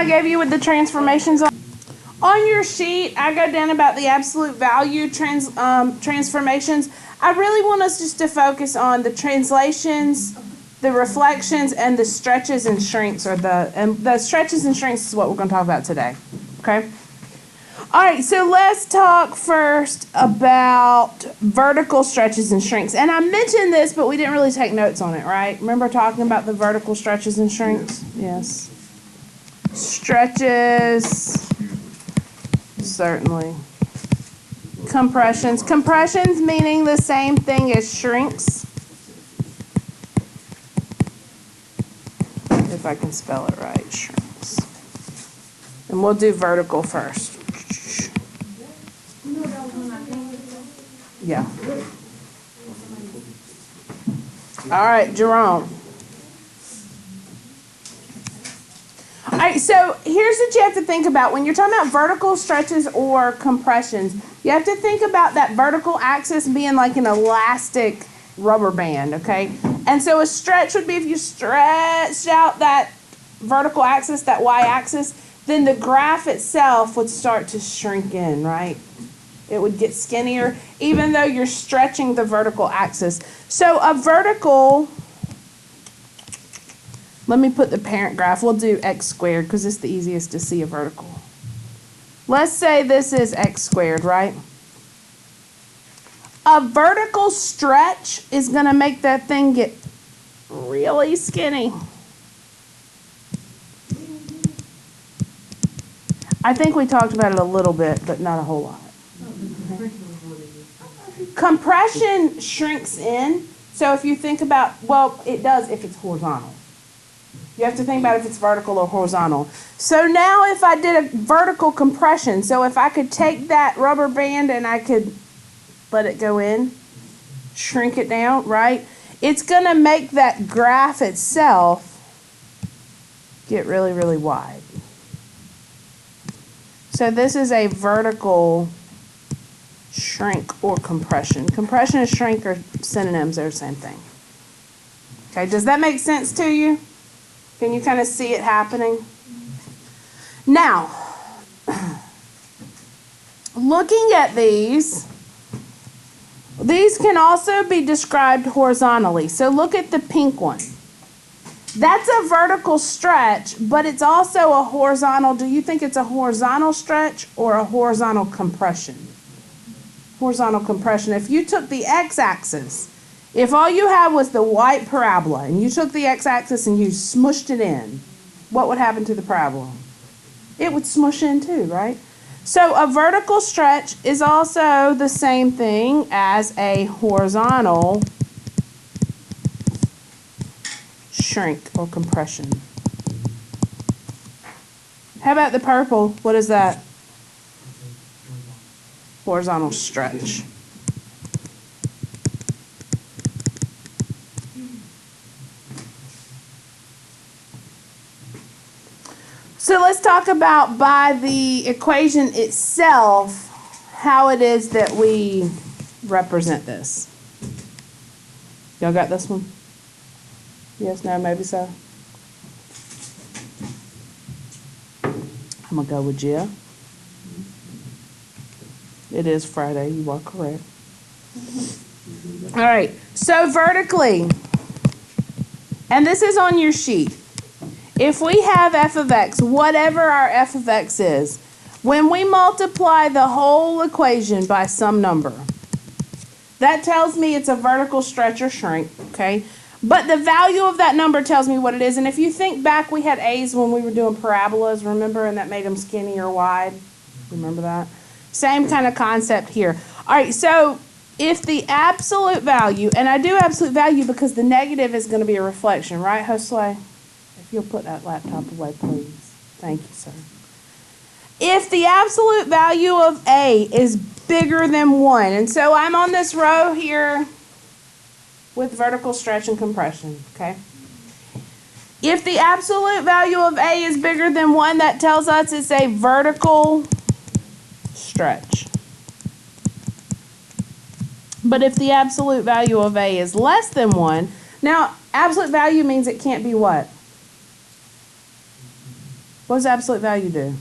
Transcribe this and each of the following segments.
I gave you with the transformations on your sheet, I go down about the absolute value transformations. I really want us just to focus on the translations, the reflections, and the stretches and shrinks. The stretches and shrinks is what we're going to talk about today. Okay? All right, so let's talk first about vertical stretches and shrinks. And I mentioned this, but we didn't really take notes on it, right? Remember talking about the vertical stretches and shrinks? Yes. Stretches, certainly. Compressions. Compressions meaning the same thing as shrinks. If I can spell it right, shrinks. And we'll do vertical first. Yeah. All right, Jerome. All right, so here's what you have to think about. When you're talking about vertical stretches or compressions, you have to think about that vertical axis being like an elastic rubber band, okay? And so a stretch would be if you stretched out that vertical axis, that y-axis, then the graph itself would start to shrink in, right? It would get skinnier, even though you're stretching the vertical axis. So a vertical... Let me put the parent graph. We'll do x squared because it's the easiest to see a vertical. Let's say this is x squared, right? A vertical stretch is going to make that thing get really skinny. I think we talked about it a little bit, but not a whole lot. Okay. Compression shrinks in. So if you think about, well, it does if it's horizontal. You have to think about if it's vertical or horizontal. So now if I did a vertical compression, so if I could take that rubber band and I could let it go in, shrink it down, right? It's going to make that graph itself get really, really wide. So this is a vertical shrink or compression. Compression and shrink are synonyms, they're the same thing. Okay, does that make sense to you? Can you kind of see it happening? Now, looking at these can also be described horizontally. So look at the pink one. That's a vertical stretch, but it's also a horizontal. Do you think it's a horizontal stretch or a horizontal compression? Horizontal compression. If you took the x-axis, if all you had was the white parabola and you took the x-axis and you smushed it in, what would happen to the parabola? It would smush in too, right? So a vertical stretch is also the same thing as a horizontal shrink or compression. How about the purple? What is that? Horizontal stretch. So let's talk about by the equation itself how it is that we represent this. Y'all got this one? Yes, no, maybe so. I'm going to go with Gia. It is Friday. You are correct. All right. So vertically, and this is on your sheet. If we have f of x, whatever our f of x is, when we multiply the whole equation by some number, that tells me it's a vertical stretch or shrink, okay? But the value of that number tells me what it is. And if you think back, we had a's when we were doing parabolas, remember? And that made them skinny or wide. Remember that? Same kind of concept here. All right, so if the absolute value, and I do absolute value because the negative is going to be a reflection, right, Josue? If you'll put that laptop away, please. Thank you, sir. If the absolute value of A is bigger than 1, and so I'm on this row here with vertical stretch and compression, okay? If the absolute value of A is bigger than 1, that tells us it's a vertical stretch. But if the absolute value of A is less than 1, now absolute value means it can't be what? What does absolute value do?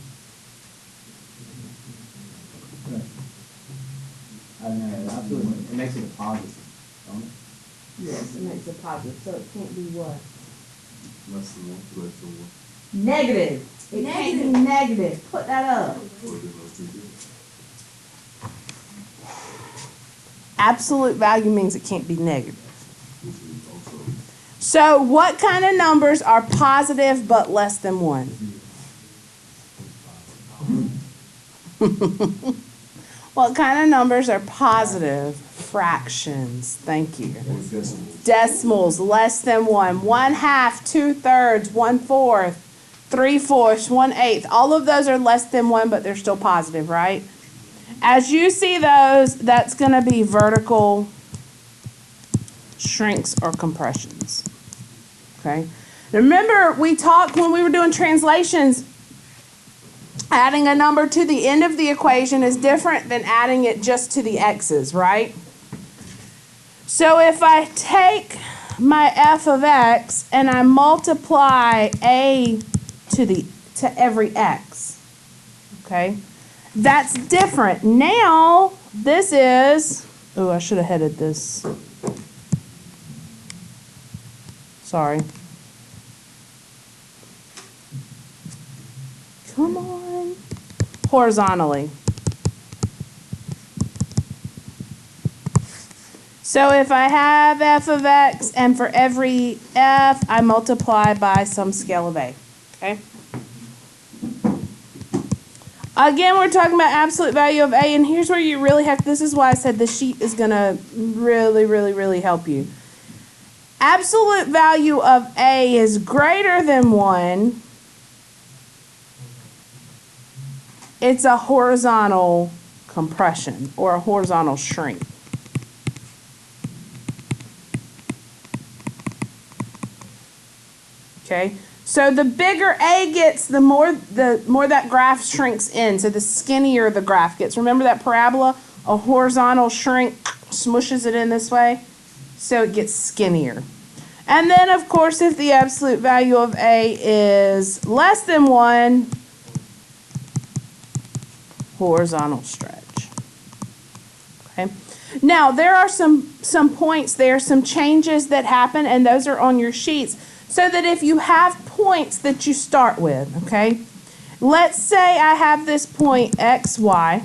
I don't know. Absolutely. It makes it a positive, don't it? Yes, it makes it positive, so it can't be what? Less than 1, less than 1. Negative. It can't be negative. Put that up. Absolute value means it can't be negative. So what kind of numbers are positive but less than 1? What kind of numbers are positive? Fractions. Thank you. Decimals, less than 1. 1/2, 2/3, 1/4, 3/4, 1/8. All of those are less than 1, but they're still positive, right? As you see those, that's going to be vertical shrinks or compressions. Okay? Remember, we talked when we were doing translations, adding a number to the end of the equation is different than adding it just to the x's, right? So if I take my f of x and I multiply a to every x, okay? That's different. Now, this is, oh, I should have headed this. Sorry. Come on. Horizontally. So if I have f of x and for every f, I multiply by some scale of a. Okay? Again, we're talking about absolute value of a, and here's where you really have, this is why I said the sheet is going to really, really, really help you. Absolute value of a is greater than 1. It's a horizontal compression or a horizontal shrink. Okay? So the bigger A gets, the more that graph shrinks in. So the skinnier the graph gets. Remember that parabola? A horizontal shrink smushes it in this way, so it gets skinnier. And then, of course, if the absolute value of A is less than 1, horizontal stretch. Okay. Now, there are some points there, some changes that happen, and those are on your sheets. So that if you have points that you start with, okay? Let's say I have this point x, y,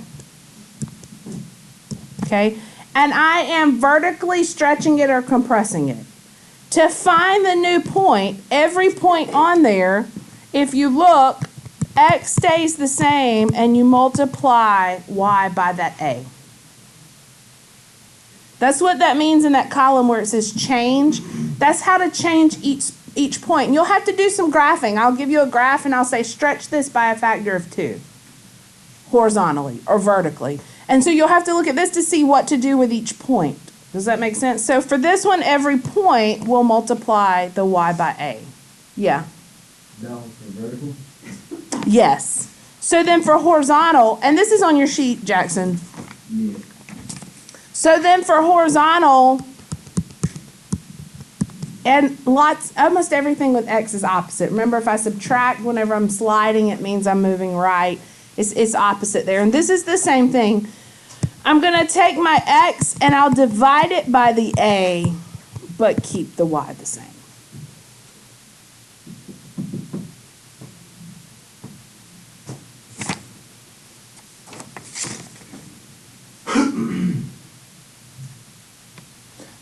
okay? And I am vertically stretching it or compressing it. To find the new point, every point on there, if you look, x stays the same and you multiply y by that a. That's what that means in that column where it says change. That's how to change each point. And you'll have to do some graphing. I'll give you a graph and I'll say stretch this by a factor of 2, horizontally or vertically. And so you'll have to look at this to see what to do with each point. Does that make sense? So for this one, every point will multiply the y by a. Yeah? That one's for vertical? Yes. So then for horizontal, and this is on your sheet, Jackson. Yeah. So then for horizontal, and almost everything with x is opposite. Remember, if I subtract whenever I'm sliding, it means I'm moving right. It's opposite there. And this is the same thing. I'm going to take my x and I'll divide it by the a, but keep the y the same.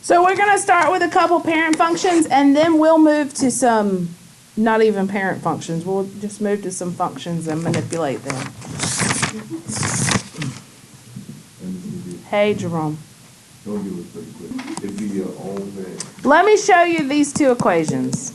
So we're going to start with a couple parent functions, and then we'll move to some not even parent functions. We'll just move to some functions and manipulate them. Hey, Jerome. Don't do it pretty quick. It'd be your own thing. Let me show you these two equations.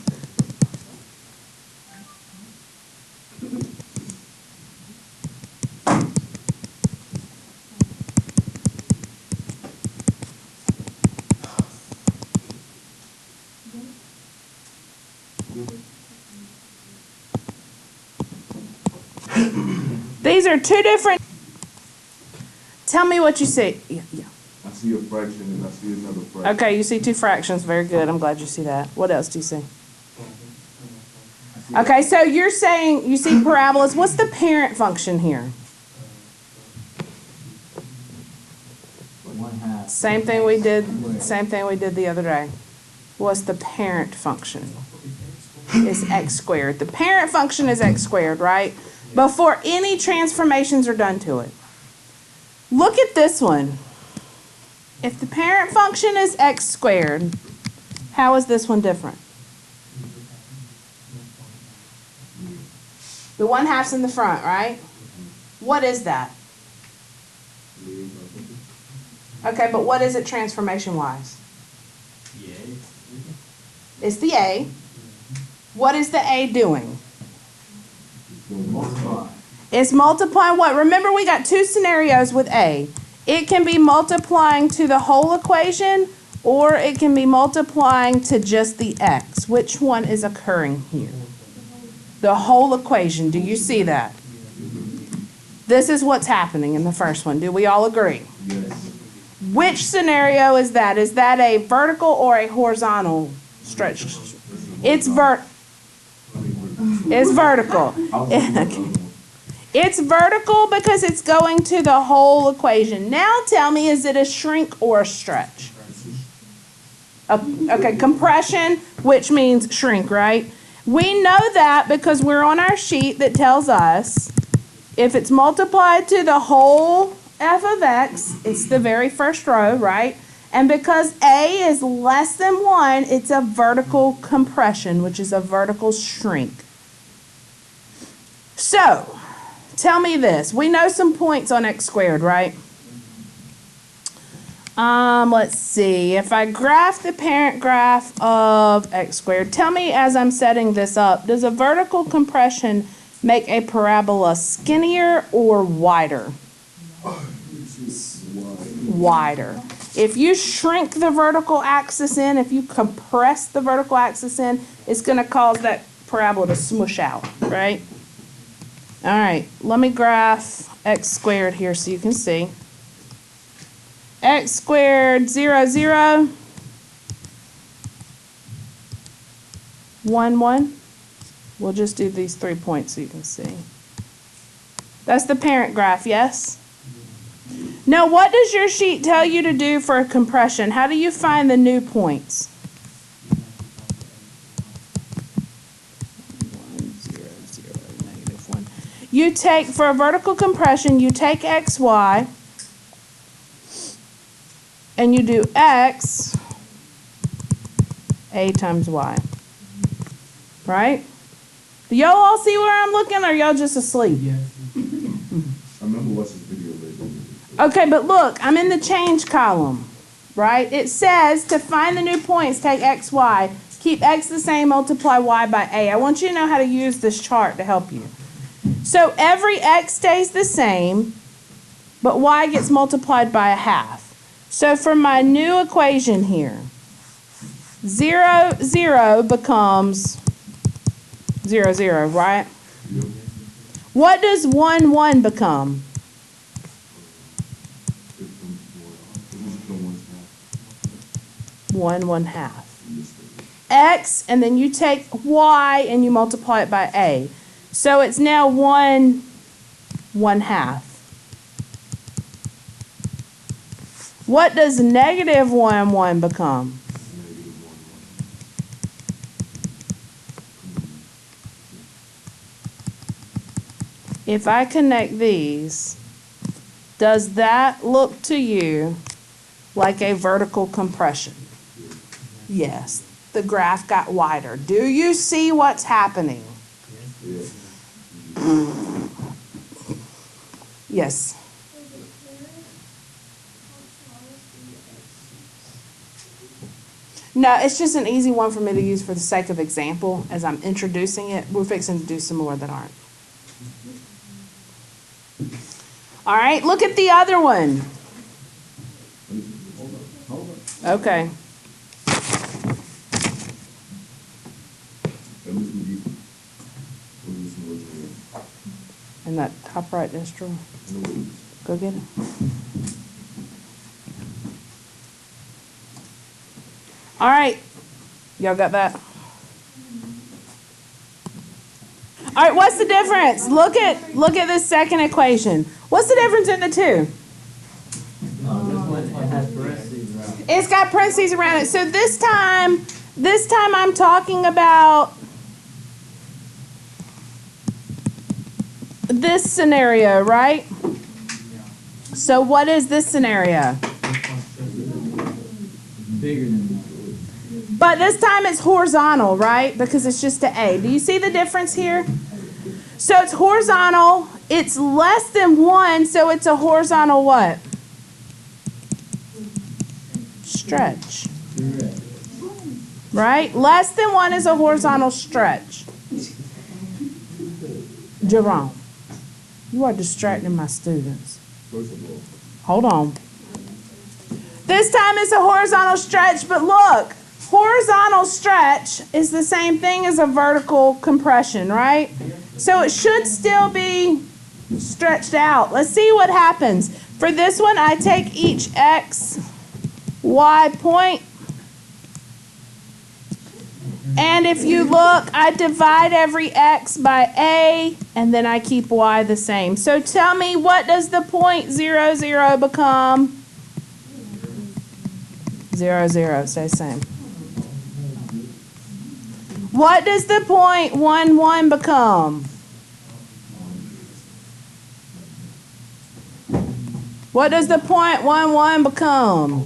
These are two different. Tell me what you see. Yeah. I see a fraction and I see another fraction. Okay, you see two fractions. Very good. I'm glad you see that. What else do you see? I Okay, so you're saying you see parabolas. What's the parent function here? 1/2. Same thing we did the other day. What's the parent function? Is x squared. The parent function is x squared, right? Before any transformations are done to it. Look at this one. If the parent function is x squared, how is this one different? The 1/2's in the front, right? What is that? Okay, but what is it transformation-wise? It's the a. What is the a doing? Multiply. It's multiplying what? Remember, we got two scenarios with a. It can be multiplying to the whole equation, or it can be multiplying to just the x. Which one is occurring here? The whole equation. Do you see that? This is what's happening in the first one. Do we all agree? Yes. Which scenario is that? Is that a vertical or a horizontal stretch? It's vertical. It's vertical because it's going to the whole equation. Now tell me, is it a shrink or a stretch? Okay, compression, which means shrink, right? We know that because we're on our sheet that tells us if it's multiplied to the whole f of x, it's the very first row, right? And because a is less than 1, it's a vertical compression, which is a vertical shrink. So, tell me this. We know some points on x squared, right? Let's see. If I graph the parent graph of x squared, tell me as I'm setting this up, does a vertical compression make a parabola skinnier or wider? Wider. If you shrink the vertical axis in, if you compress the vertical axis in, it's going to cause that parabola to smush out, right? All right, let me graph x squared here so you can see. X squared, 0, 0, 1, 1. We'll just do these 3 points so you can see. That's the parent graph, yes? Now, what does your sheet tell you to do for a compression? How do you find the new points? 1, 0, 0, -1. You take, for a vertical compression, you take x, y, and you do x, a times y. Right? Do y'all all see where I'm looking, or y'all just asleep? I remember watching this video later. Okay, but look, I'm in the change column, right? It says to find the new points, take x, y, keep x the same, multiply y by a. I want you to know how to use this chart to help you. So every x stays the same, but y gets multiplied by 1/2. So for my new equation here, 0, 0 becomes 0, 0, right? What does 1, 1 become? 1, 1/2. X, and then you take y and you multiply it by a. So it's now 1, 1/2. What does negative 1, 1 become? If I connect these, does that look to you like a vertical compression? Yes. The graph got wider. Do you see what's happening? Yes. No, it's just an easy one for me to use for the sake of example as I'm introducing it. We're fixing to do some more that aren't. All right, look at the other one. Okay. In that top right distro. Go get it. All right. Y'all got that? All right, what's the difference? Look at this second equation. What's the difference in the two? This one, it has parentheses around it. It's got parentheses around it. So this time I'm talking about this scenario, right? So what is this scenario? Bigger than that. But this time it's horizontal, right? Because it's just an A. Do you see the difference here? So it's horizontal. It's less than 1, so it's a horizontal what? Stretch. Right? Less than 1 is a horizontal stretch. Jerome, you are distracting my students. First of all, Hold on. This time it's a horizontal stretch, but look, horizontal stretch is the same thing as a vertical compression, right? So it should still be stretched out. Let's see what happens. For this one, I take each x, y point. And if you look, I divide every x by a, and then I keep y the same. So tell me, what does the point 0, 0 become? 0, 0, stay the same. What does the point 1, 1 become? What does the point 1, 1 become?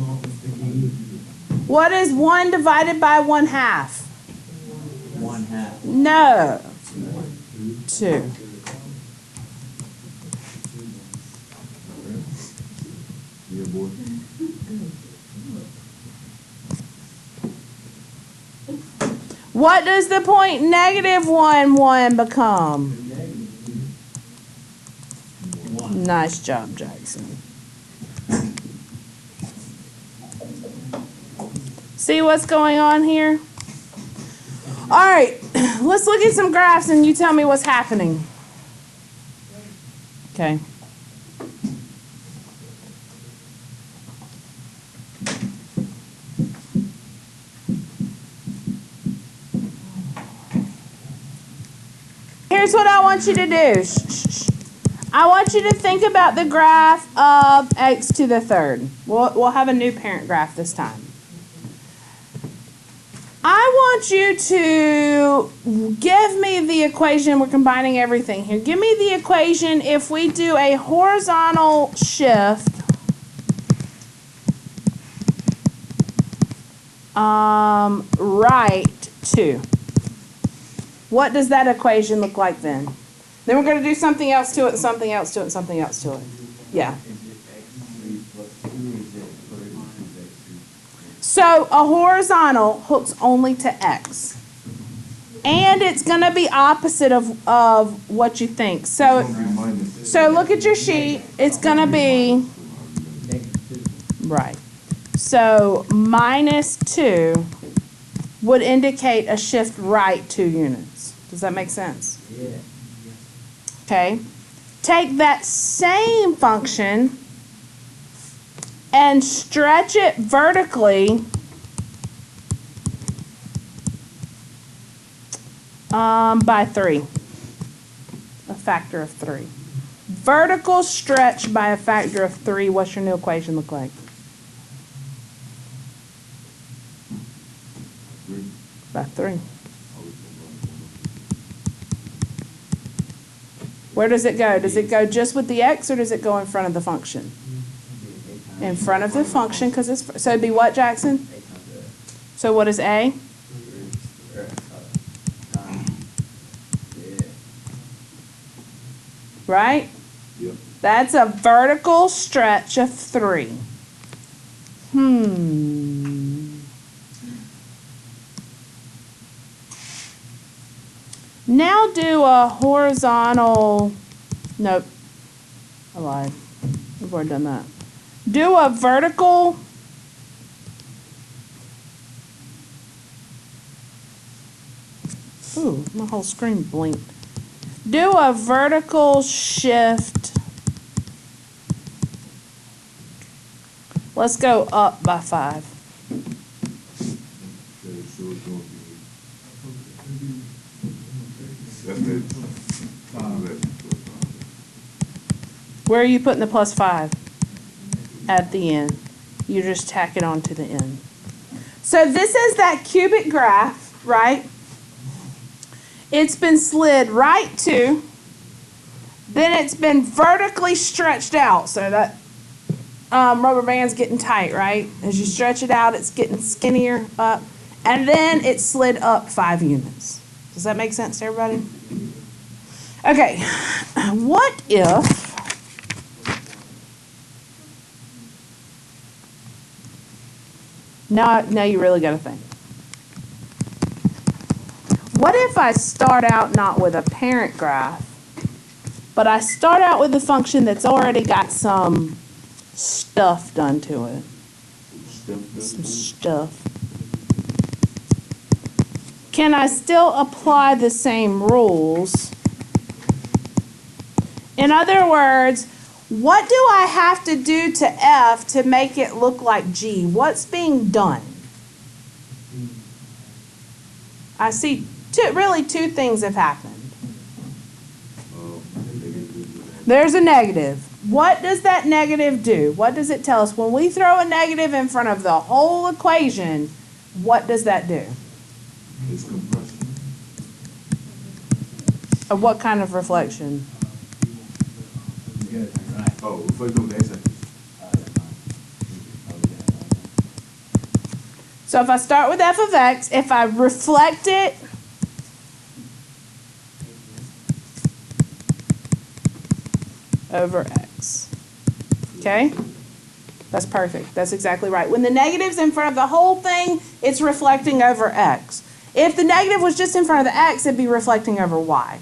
What is 1 divided by 1/2? 1/2. No. 2. yeah, boy. What does the point -1, 1 become? Nice job, Jackson. See what's going on here? All right, let's look at some graphs and you tell me what's happening. Okay. Here's what I want you to do. I want you to think about the graph of x to the third. We'll have a new parent graph this time. I want you to give me the equation. We're combining everything here. Give me the equation if we do a horizontal shift right 2. What does that equation look like then? Then we're going to do something else to it, something else to it, something else to it. Yeah. So a horizontal hooks only to x. And it's going to be opposite of what you think. So look at your sheet. It's going to be, right. So -2 would indicate a shift right 2 units. Does that make sense? Yeah. Okay. Take that same function and stretch it vertically by 3. A factor of 3. Vertical stretch by a factor of 3. What's your new equation look like? By 3. Where does it go? Does it go just with the x or does it go in front of the function? In front of the function, because it's, so it'd be what, Jackson? So what is A? Right? Yep. That's a vertical stretch of 3. Now do a horizontal, nope, I lied. We've already done that. Do a vertical, ooh, my whole screen blinked. Do a vertical shift. Let's go up by 5. That's it. Where are you putting the plus 5? At the end. You just tack it on to the end. So this is that cubic graph, right? It's been slid right to, then it's been vertically stretched out. So that rubber band's getting tight, right? As you stretch it out, it's getting skinnier up. And then it slid up 5 units. Does that make sense to everybody? Okay, what if now you really got to think. What if I start out not with a parent graph, but I start out with a function that's already got some stuff done to it? Some stuff. Can I still apply the same rules? In other words, what do I have to do to F to make it look like G? What's being done? I see really two things have happened. There's a negative. What does that negative do? What does it tell us? When we throw a negative in front of the whole equation, what does that do? It's compression. What kind of reflection? Oh, reflect on the x-axis. So if I start with f of x, if I reflect it over x. Okay? That's perfect. That's exactly right. When the negative's in front of the whole thing, it's reflecting over x. If the negative was just in front of the x, it'd be reflecting over y.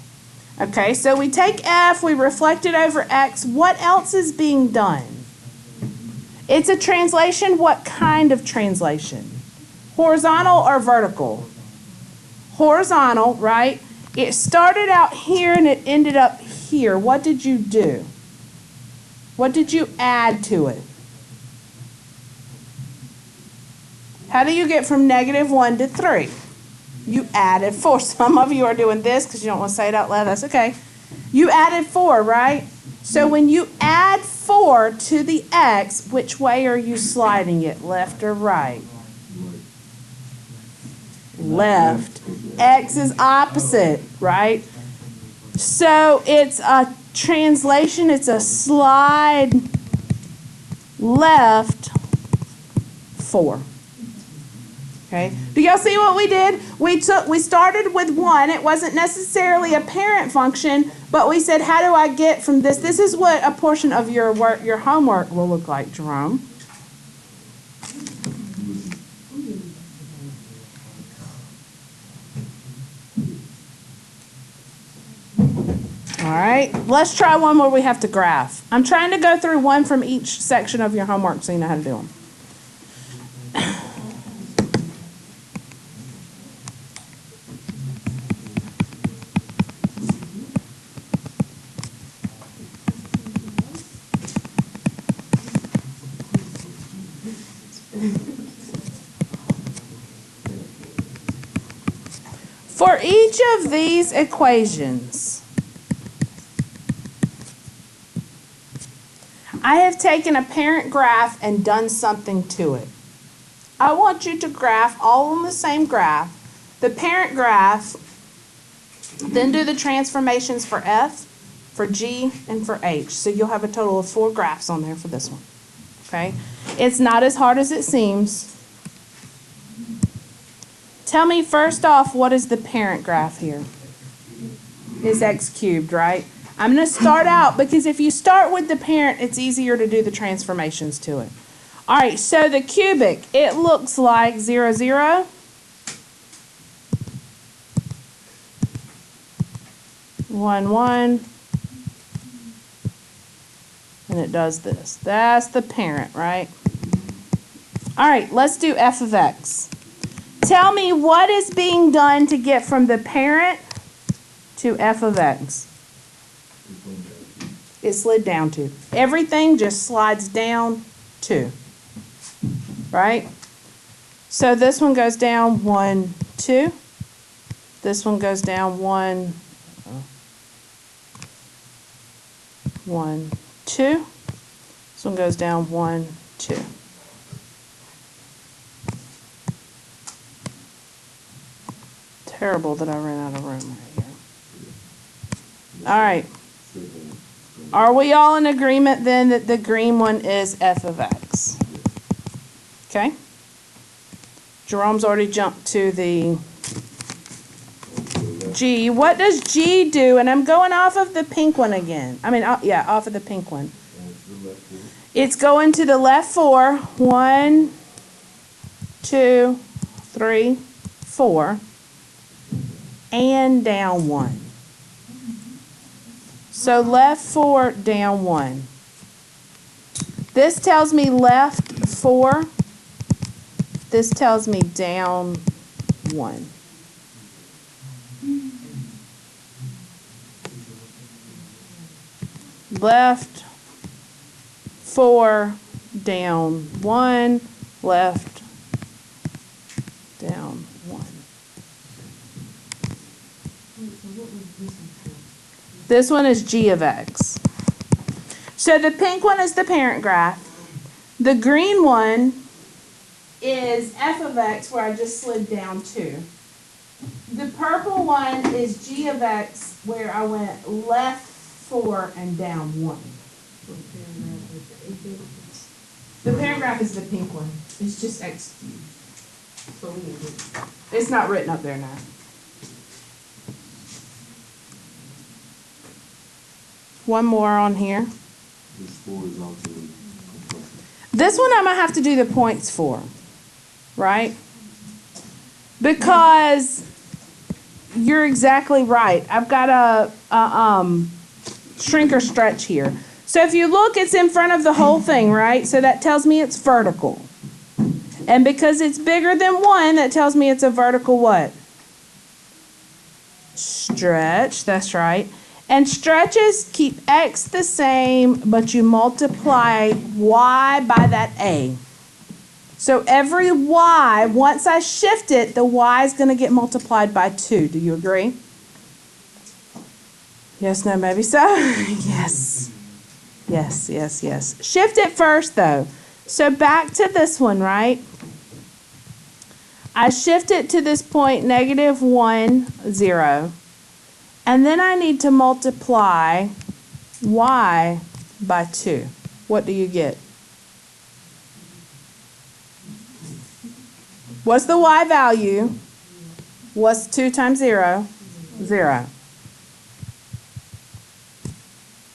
Okay, so we take f, we reflect it over x. What else is being done? It's a translation. What kind of translation? Horizontal or vertical? Horizontal, right? It started out here and it ended up here. What did you do? What did you add to it? How do you get from -1 to 3? You added 4. Some of you are doing this because you don't want to say it out loud. That's okay. You added 4, right? So when you add 4 to the x, which way are you sliding it? Left or right? Left. X is opposite, right? So it's a translation. It's a slide left 4. Okay. Do y'all see what we did? We started with 1. It wasn't necessarily a parent function, but we said, how do I get from this? This is what a portion of your work, your homework will look like, Jerome. All right, let's try one where we have to graph. I'm trying to go through one from each section of your homework so you know how to do them. For each of these equations, I have taken a parent graph and done something to it. I want you to graph all on the same graph, the parent graph, then do the transformations for F, for G, and for H. So you'll have a total of 4 graphs on there for this one. Okay? It's not as hard as it seems. Tell me first off, what is the parent graph here? It's x cubed, right? I'm going to start out because if you start with the parent, it's easier to do the transformations to it. All right, so the cubic, it looks like 0, 0. One, 1. And it does this. That's the parent, right? All right, let's do f of x. Tell me what is being done to get from the parent to f of x. It slid down 2. Everything just slides down 2. Right? So this one goes down 1, 2. This one goes down 1, 1, 2. This one goes down 1, 2. Terrible that I ran out of room right here. All right. Are we all in agreement then that the green one is f of x? Okay. Jerome's already jumped to the g. What does g do? And I'm going off of the pink one again. I mean, yeah, off of the pink one. It's going to the left 4. 1, 2, 3, 4. And down 1. So left 4, down 1. This tells me left 4. This tells me down 1. Left 4, down 1. Left, down 1. This one is g of x. So the pink one is the parent graph. The green one is f of x, where I just slid down 2. The purple one is g of x, where I went left 4 and down 1. The parent graph is the pink one. It's just x cubed. It's not written up there now. One more on here. This one I'm going to have to do the points for, right? Because you're exactly right. I've got a shrink or stretch here. So if you look, it's in front of the whole thing, right? So that tells me it's vertical. And because it's bigger than 1, that tells me it's a vertical what? Stretch, that's right. And stretches keep x the same, but you multiply y by that a. So every y, once I shift it, the y is going to get multiplied by 2. Do you agree? Yes, no, maybe so? Yes. Yes, yes, yes. Shift it first, though. So back to this one, right? I shift it to this point, -1, 0. And then I need to multiply y by 2. What do you get? What's the y value? What's 2 times 0? 0.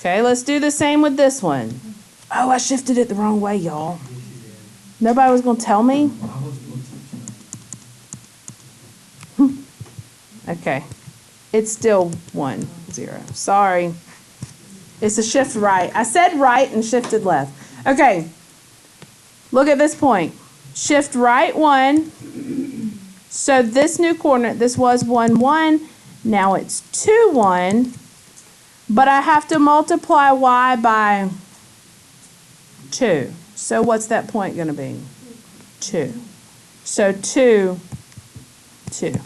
Okay, let's do the same with this one. Oh, I shifted it the wrong way, y'all. Nobody was going to tell me? Okay. It's still 1, 0. Sorry. It's a shift right. I said right and shifted left. Okay. Look at this point. Shift right 1. So this new coordinate, this was 1, 1. Now it's 2, 1. But I have to multiply y by 2. So what's that point going to be? 2. So 2, 2.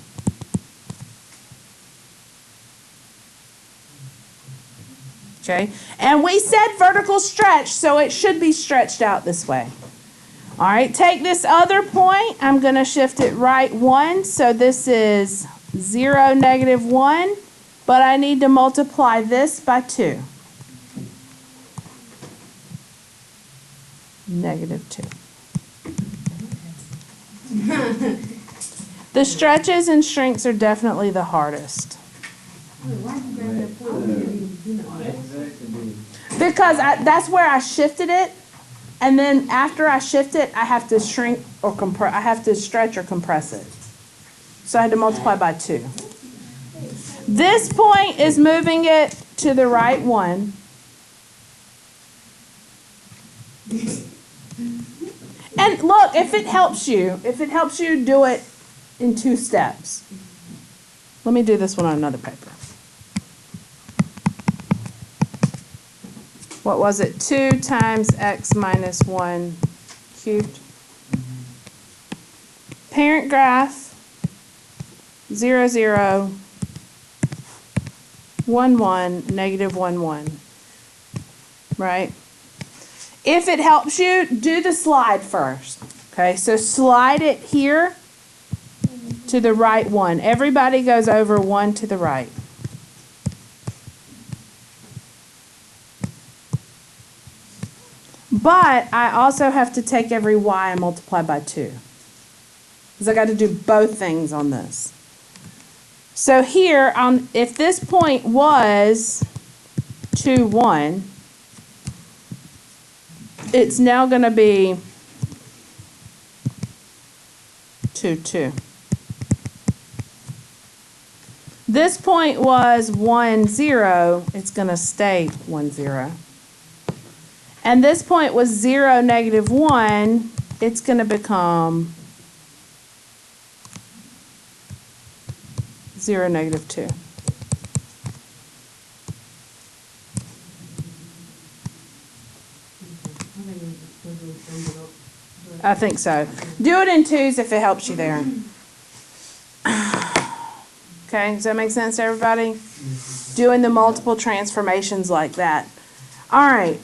Okay, and we said vertical stretch, so it should be stretched out this way. All right, take this other point. I'm going to shift it right 1. So this is 0, -1. But I need to multiply this by 2. -2. The stretches and shrinks are definitely the hardest. Because that's where I shifted it, and then after I shift it, I have to shrink or compress. I have to stretch or compress it. So I had to multiply by 2. This point is moving it to the right 1. And look, if it helps you do it in 2 steps. Let me do this one on another paper. What was it? 2 times x minus 1 cubed. Parent graph, 0, 0, 1, 1, -1, 1. right? If it helps you, do the slide first. Okay, so slide it here to the right one. Everybody goes over one to the right. But I also have to take every y and multiply by 2. Because I got to do both things on this. So here, if this point was 2, 1, it's now going to be 2, 2. This point was 1, 0. It's going to stay 1, 0. And this point was 0, negative 1. It's going to become 0, negative 2. I think so. Do it in 2s if it helps you there. Okay, does that make sense to everybody? Doing the multiple transformations like that. All right.